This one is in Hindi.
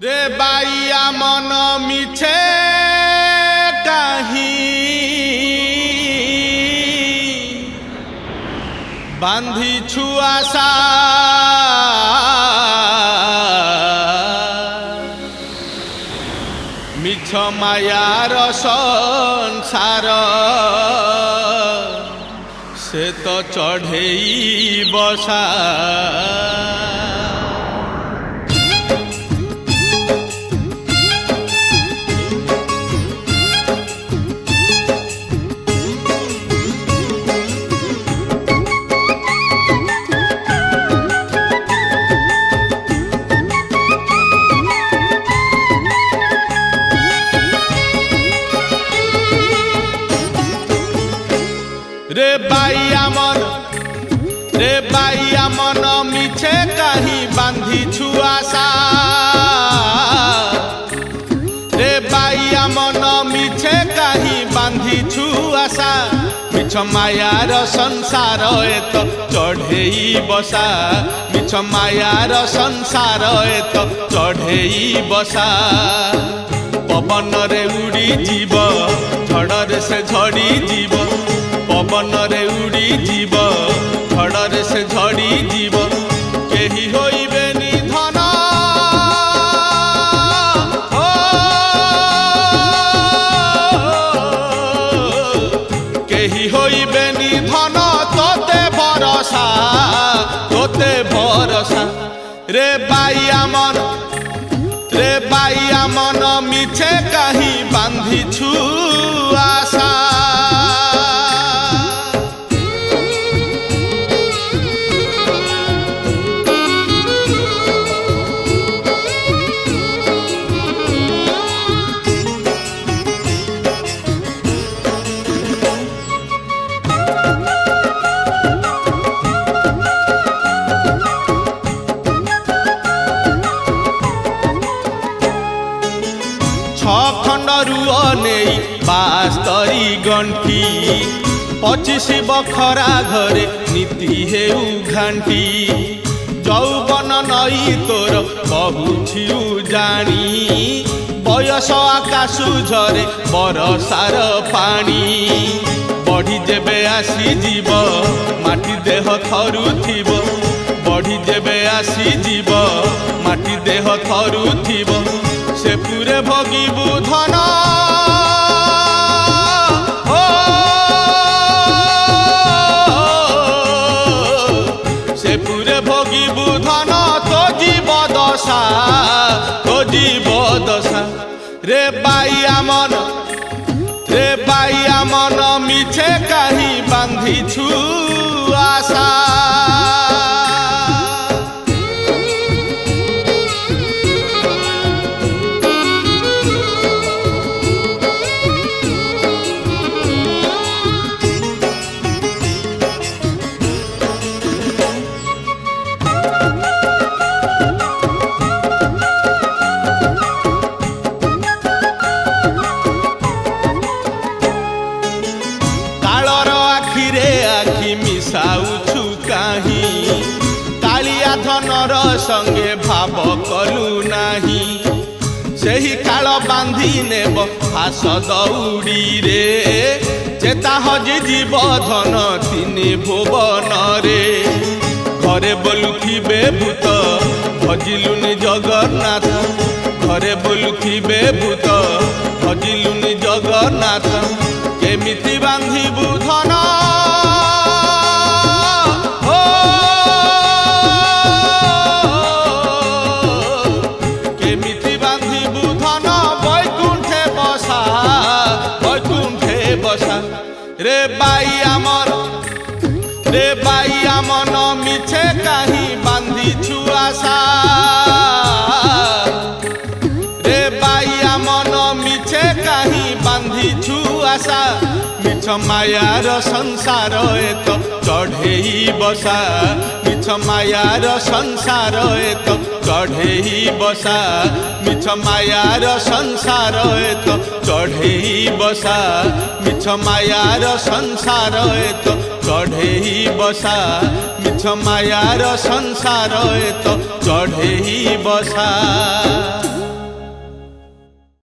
रे बाइया मन मिछे कहीं बांधी छुआसा मिछ मायार संसार से तो चढ़ेई बसा रे बाइया मन मिछे कहीं बांधी छुआसा रे बाइया मन मिछे कहीं बांधी छुआसा मिछ मायार संसार तो चढ़ेई बसा मिछ मायार संसार तो चढ़ेई बसा पवन रे उड़ी जीव झड़े से झड़ी जीव पवन रे उड़ी जीव झड़े से झड़ी जीव केही होइबे निधन केही होइबे निधन तोते भरोसा रे बाइया मन मिछे कहीं बांधी छुआसा खंडरू नहीं बास्तरी गंठी 25 बखरा घरे नीति हेउ घांटी जौवन नई तोर बहुछिउ जानी बयस आकाशु झरे बरसार पानी बढ़ी जेबे आसी जीव माटी देह थरुथिब बढ़ी जेबे आसी जीव माटी देह थरुथिब से पूरे भोगिबु धन से पूरे भोगिबु धन तो जीव दशा रे बाइया मन मिछे कहीं बांधी छुआसा मिसाउछु कहीं कालिया धनर संगे भाव कलु नाही सेही काल बांधी नेब फास दौड़ी रे चेता हजि जीव धन तिनि भुवन रे घरे बोलुथिबे भूत भजिलुनि जगन्नाथ घरे बोलुथिबे भूत भजिलुनि जगन्नाथ केमिति बांधिबु धन रे बाइया मन मिछे कहीं बांधी छुआसा रे बाइया मन मिछे कहीं बांधी छुआसा मिछ मायार संसार तो चढ़ेई बसा मिछ मायार संसार तो चढ़ेई बसा मिछ मायार संसार तो चढ़ेई बसा मिछ मायार संसार तो चढ़ेई बसा मिछ मायार संसार तो चढ़ेई बसा।